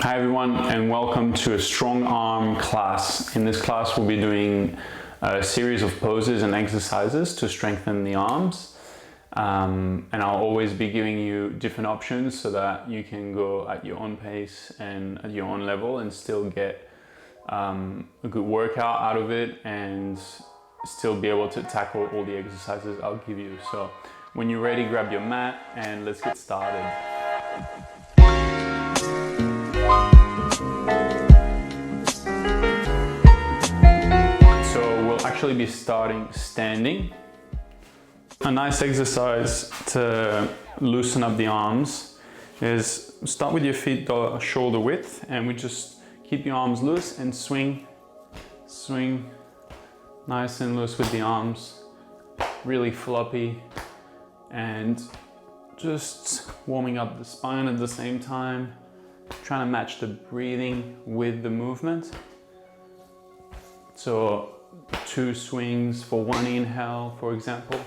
Hi everyone, and welcome to a strong arm class. In this class we'll be doing a series of poses and exercises to strengthen the arms, and I'll always be giving you different options so that you can go at your own pace and at your own level and still get a good workout out of it and still be able to tackle all the exercises I'll give you. So when you're ready, grab your mat and let's get started. Actually be starting standing. A nice exercise to loosen up the arms is start with your feet shoulder width, and we just keep your arms loose and swing nice and loose with the arms, really floppy, and just warming up the spine at the same time, trying to match the breathing with the movement. So 2 swings for 1 inhale, for example,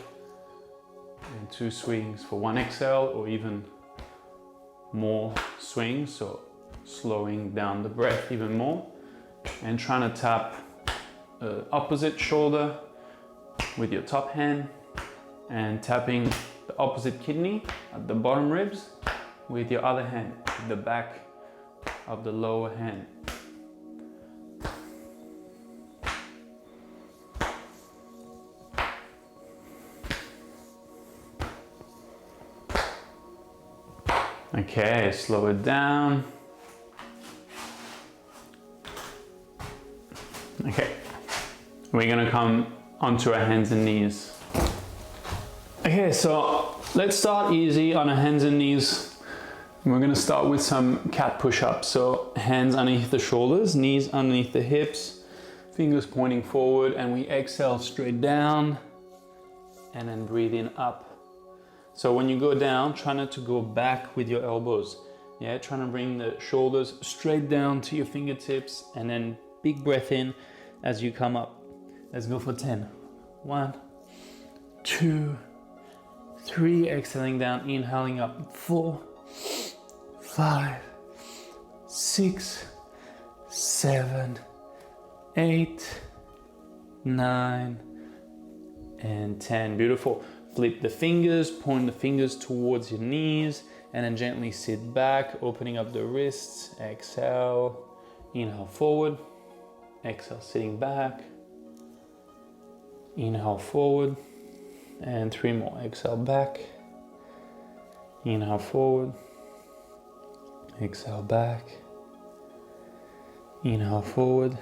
and 2 swings for 1 exhale, or even more swings, so slowing down the breath even more, and trying to tap opposite shoulder with your top hand and tapping the opposite kidney at the bottom ribs with your other hand, the back of the lower hand. Okay, slow it down. Okay, we're gonna come onto our hands and knees. Okay, so let's start easy on our hands and knees. We're gonna start with some cat push-ups. So hands underneath the shoulders, knees underneath the hips, fingers pointing forward, and we exhale straight down and then breathe in up. So when you go down, try not to go back with your elbows. Yeah, trying to bring the shoulders straight down to your fingertips, and then big breath in as you come up. Let's go for 10. 1, 2, 3, exhaling down, inhaling up. 4, 5, 6, 7, 8, 9, and 10. Beautiful. Flip the fingers, point the fingers towards your knees, and then gently sit back, opening up the wrists. Exhale, inhale forward. Exhale, sitting back. Inhale forward. And 3 more. Exhale back. Inhale forward. Exhale back. Inhale forward.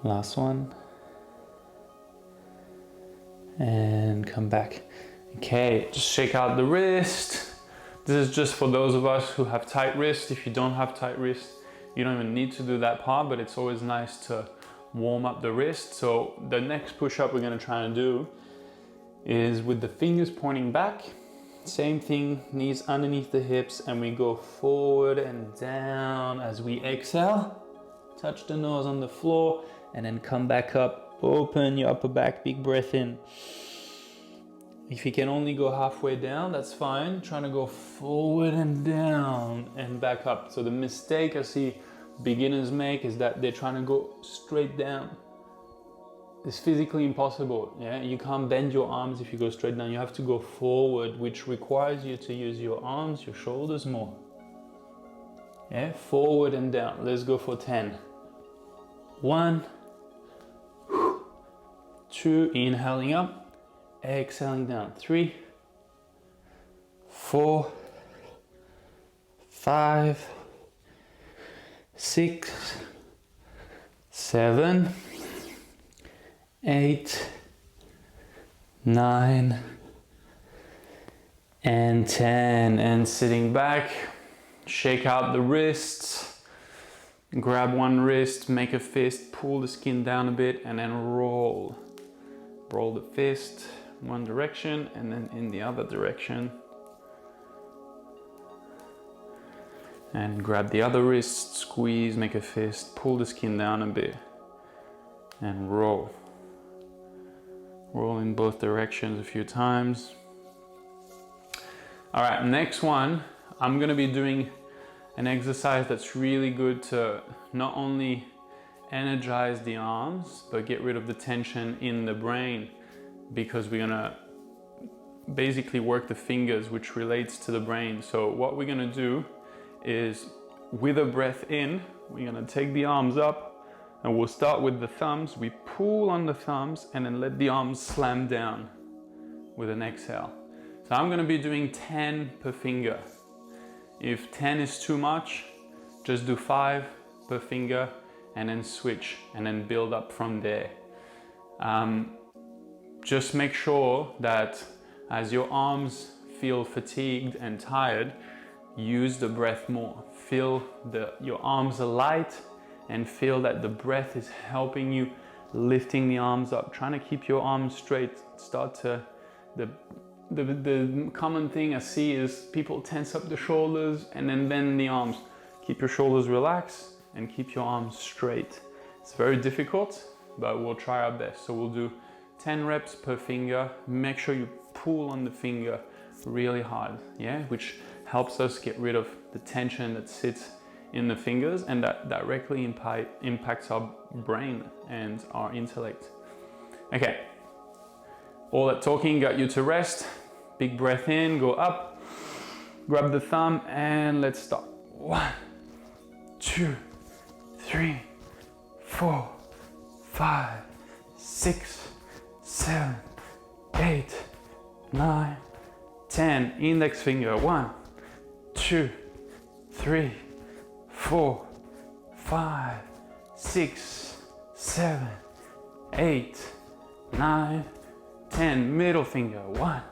Last one. And come back. Okay, just shake out the wrist. This is just for those of us who have tight wrists. If you don't have tight wrists, you don't even need to do that part, but it's always nice to warm up the wrist. So the next push-up we're gonna try and do is with the fingers pointing back. Same thing, knees underneath the hips, and we go forward and down as we exhale. Touch the nose on the floor, and then come back up. Open your upper back, big breath in. If you can only go halfway down, that's fine. Trying to go forward and down and back up. So the mistake I see beginners make is that they're trying to go straight down. It's physically impossible. Yeah, you can't bend your arms if you go straight down. You have to go forward, which requires you to use your arms, your shoulders more. Yeah, forward and down. Let's go for 10. 1, 2, inhaling up, exhaling down. 3, 4, 5, 6, 7, 8, 9, and 10. And sitting back, shake out the wrists, grab one wrist, make a fist, pull the skin down a bit, and then roll. Roll the fist one direction and then in the other direction. And grab the other wrist, squeeze, make a fist, pull the skin down a bit, and roll. Roll in both directions a few times. All right, next one, I'm gonna be doing an exercise that's really good to not only energize the arms, but get rid of the tension in the brain, because we're gonna basically work the fingers, which relates to the brain. So what we're gonna do is, with a breath in, we're gonna take the arms up, and we'll start with the thumbs. We pull on the thumbs and then let the arms slam down with an exhale. So I'm gonna be doing 10 per finger. If 10 is too much, just do 5 per finger and then switch and then build up from there. Just make sure that as your arms feel fatigued and tired, use the breath more. Feel your arms are light, and feel that the breath is helping you, lifting the arms up, trying to keep your arms straight. The common thing I see is people tense up the shoulders and then bend the arms. Keep your shoulders relaxed and keep your arms straight. It's very difficult, but we'll try our best. So we'll do 10 reps per finger. Make sure you pull on the finger really hard, yeah, which helps us get rid of the tension that sits in the fingers, and that directly impacts our brain and our intellect. Okay, all that talking got you to rest. Big breath in, go up, grab the thumb, and let's start. 1, 2, 3, 4, 5, 6, 7, 8, 9, 10. Index finger. 1, 2, 3, 4, 5, 6, 7, 8, 9, 10. Middle finger. 1,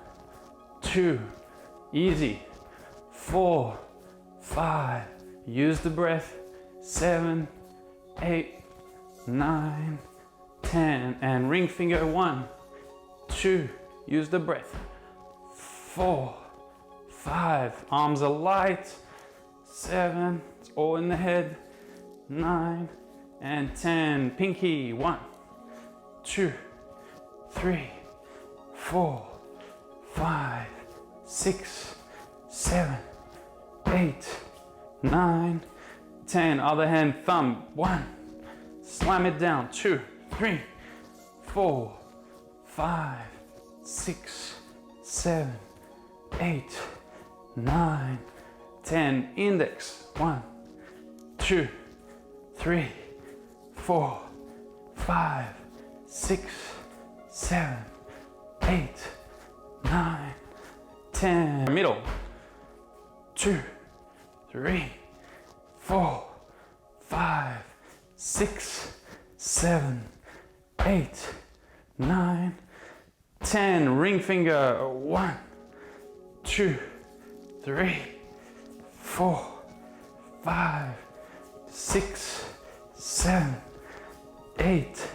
2, easy. 4, 5, use the breath. 7, 8, 9, 10. And ring finger. 1, 2, use the breath. 4, 5, arms are light. 7, it's all in the head. 9 and 10. Pinky. 1, 2, 3, 4, 5, 6, 7, 8, 9, 10. Other hand, thumb. 1, slam it down. 2, 3, 4, 5, 6, 7, 8, 9, 10. Index. 1, 2, 3, 4, 5, 6, 7, 8, 9, 10. Middle. 2, 3, 4, 5, 6, 7, 8, 9, 10. Ring finger. 1, 2, 3, 4, 5, 6, 7, 8,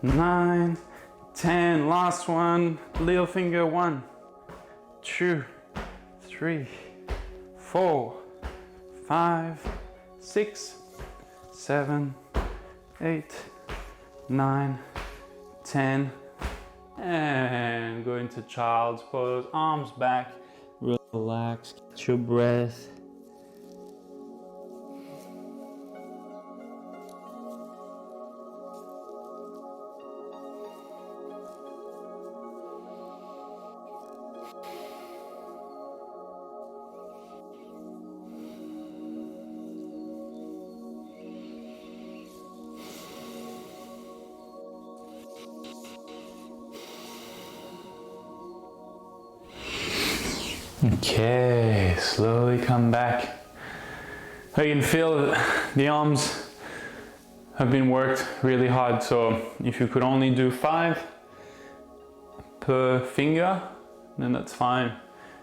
9, 10. Last one. Little finger. 1, 2, 3, 4, 5, 6, 7, 8, 9, 10. And go into child's pose. Arms back. Relax. Catch your breath. Okay, slowly come back. You can feel the arms have been worked really hard, so if you could only do 5 per finger, then that's fine.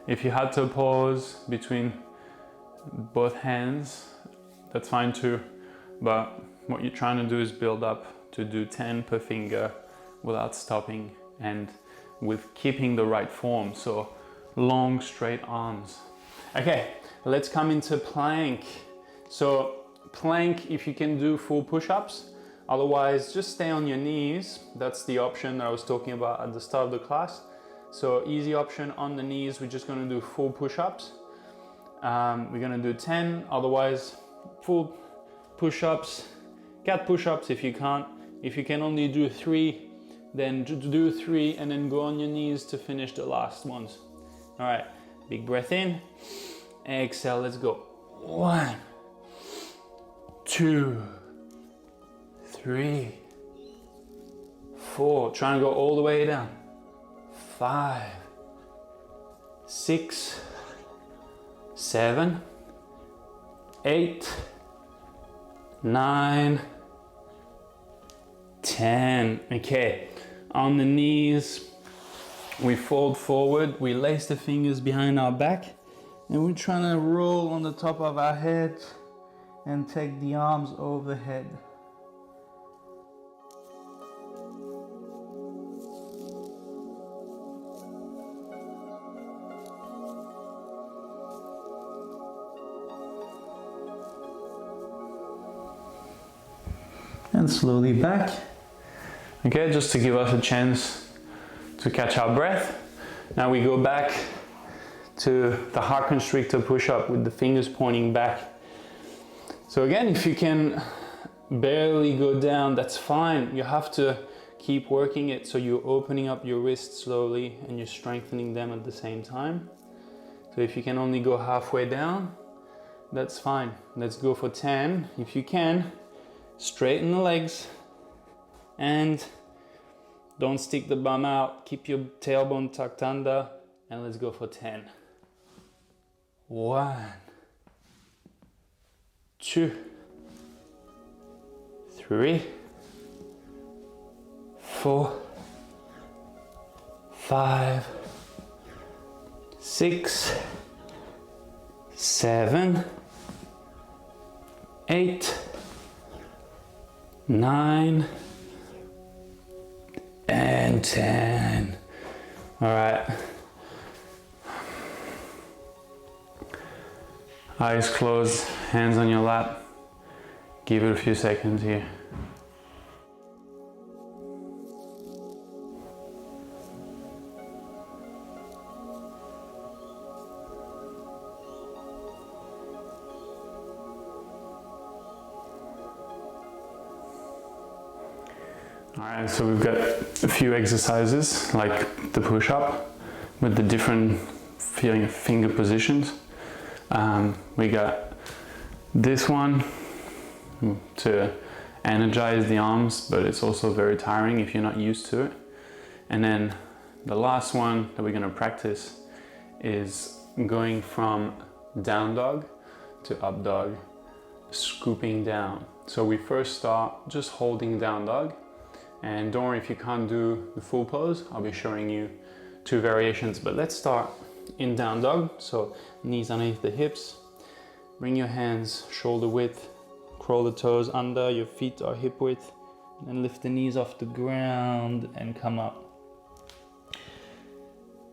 If you had to pause between both hands, that's fine too. But what you're trying to do is build up to do 10 per finger without stopping and with keeping the right form. So long straight arms. Okay, let's come into plank. So plank, if you can do full push-ups, otherwise just stay on your knees. That's the option that I was talking about at the start of the class. So easy option on the knees, we're just going to do full push-ups. We're gonna do 10, otherwise full push-ups, cat push-ups if you can't. If you can only do 3, then do 3 and then go on your knees to finish the last ones. All right, big breath in, exhale, let's go. 1, 2, 3, 4, try and go all the way down. 5, 6, 7, 8, 9, 10. Okay, on the knees, we fold forward, we lace the fingers behind our back, and we're trying to roll on the top of our head and take the arms overhead. And slowly back. Okay, just to give us a chance to catch our breath. Now we go back to the heart constrictor push-up with the fingers pointing back. So again, if you can barely go down, that's fine. You have to keep working it, so you're opening up your wrists slowly and you're strengthening them at the same time. So if you can only go halfway down, that's fine. Let's go for 10. If you can, straighten the legs and don't stick the bum out. Keep your tailbone tucked under and let's go for 10. 1, 2, 3, 4, 5, 6, 7, 8, 9, and 10. All right. Eyes closed, hands on your lap. Give it a few seconds here. Alright, so we've got a few exercises like the push-up with the different finger positions. We got this one to energize the arms, but it's also very tiring if you're not used to it. And then the last one that we're going to practice is going from down dog to up dog, scooping down. So we first start just holding down dog. And don't worry if you can't do the full pose, I'll be showing you 2 variations, but let's start in down dog. So knees underneath the hips, bring your hands shoulder width, crawl the toes under, your feet are hip width, and lift the knees off the ground and come up.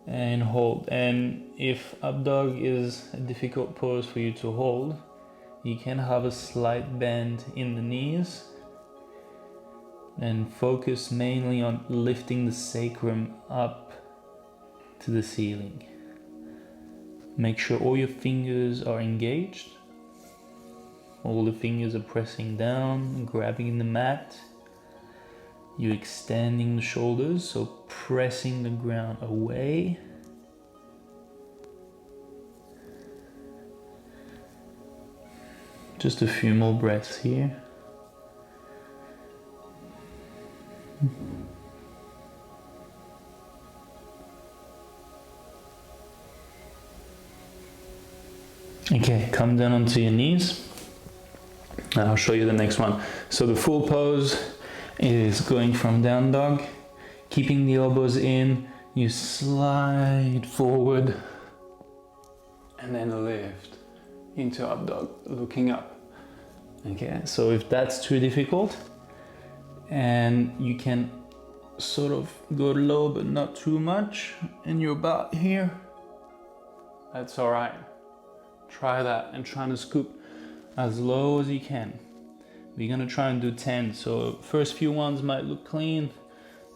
And hold. And if up dog is a difficult pose for you to hold, you can have a slight bend in the knees and focus mainly on lifting the sacrum up to the ceiling. Make sure all your fingers are engaged. All the fingers are pressing down, grabbing the mat. You're extending the shoulders, so pressing the ground away. Just a few more breaths here. Okay, come down onto your knees and I'll show you the next one. So the full pose is going from down dog, keeping the elbows in, you slide forward and then lift into up dog, looking up. Okay, so if that's too difficult, and you can sort of go low but not too much, and you're about here, that's all right. Try that and try to scoop as low as you can. We're gonna try and do 10, so first few ones might look clean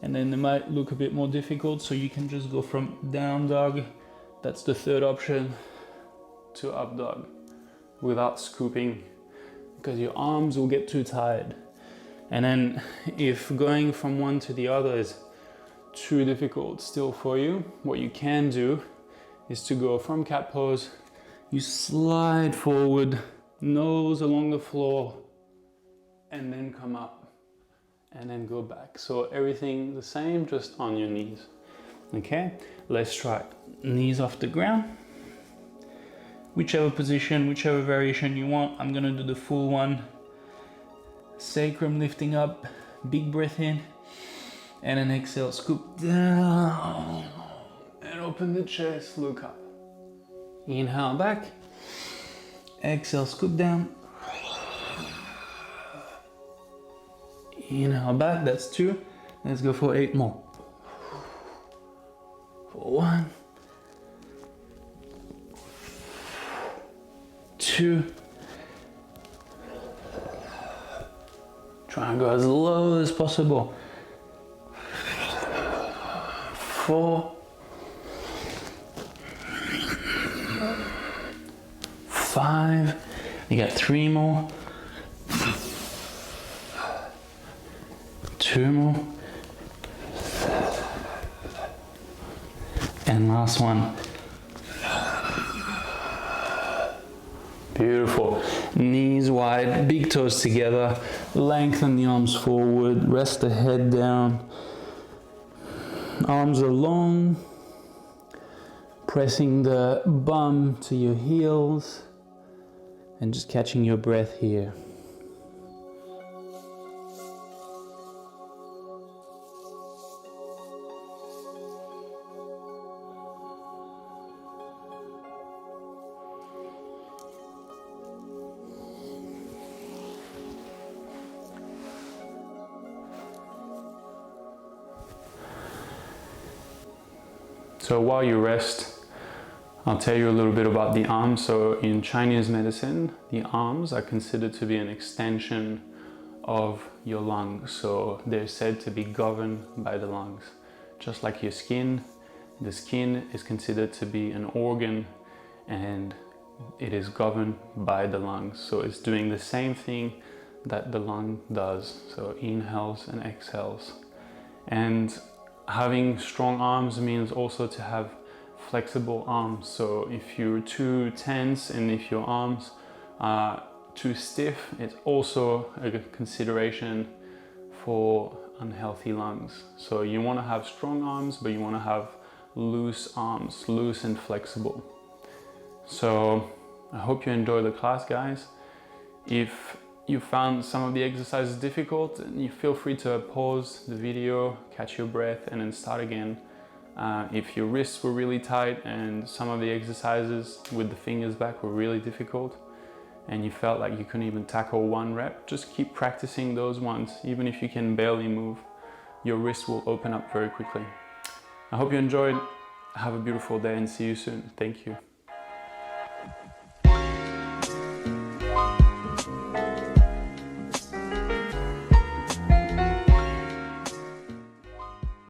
and then they might look a bit more difficult, so you can just go from down dog, that's the third option, to up dog without scooping, because your arms will get too tired. And then if going from one to the other is too difficult still for you, what you can do is to go from cat pose, you slide forward, nose along the floor, and then come up, and then go back. So everything the same, just on your knees. Okay, let's try knees off the ground. Whichever position, whichever variation you want. I'm gonna do the full one. Sacrum lifting up, big breath in, and an exhale, scoop down, and open the chest, look up. Inhale back, exhale, scoop down. Inhale back, that's 2. Let's go for 8 more. For 1, 2. Try and go as low as possible. 4, 5. You got 3 more. 2 more. And last one. Beautiful. Knees wide, big toes together. Lengthen the arms forward. Rest the head down. Arms are long. Pressing the bum to your heels. And just catching your breath here. So while you rest, I'll tell you a little bit about the arms. So in Chinese medicine, the arms are considered to be an extension of your lungs. So they're said to be governed by the lungs. Just like your skin, the skin is considered to be an organ and it is governed by the lungs. So it's doing the same thing that the lung does. So inhales and exhales. And having strong arms means also to have flexible arms. So if you're too tense and if your arms are too stiff, it's also a consideration for unhealthy lungs. So you want to have strong arms, but you want to have loose arms, loose and flexible. So I hope you enjoy the class, guys. If you found some of the exercises difficult, you feel free to pause the video, catch your breath, and then start again. If your wrists were really tight and some of the exercises with the fingers back were really difficult and you felt like you couldn't even tackle 1 rep, just keep practicing those ones. Even if you can barely move, your wrist will open up very quickly. I hope you enjoyed. Have a beautiful day and see you soon. Thank you.